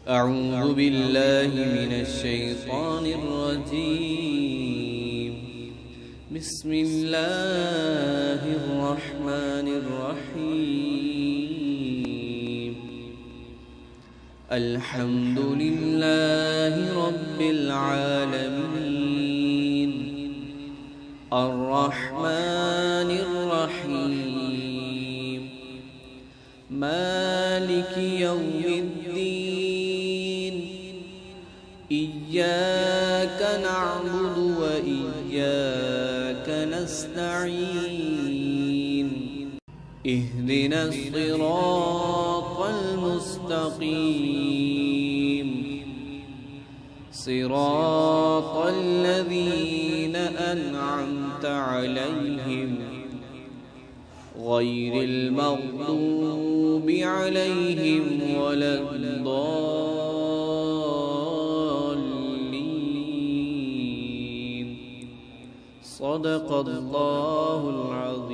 أعوذ بالله من الشيطان الرجيم. بسم الله الرحمن الرحيم. الحمد لله رب العالمين، الرحمن الرحيم، مالك يوم الدين، إياك نعبد وإياك نستعين، اهدنا الصراط المستقيم، صراط الذين أنعمت عليهم غير المغضوب عليهم ولا الضالين. صدق الله العظيم.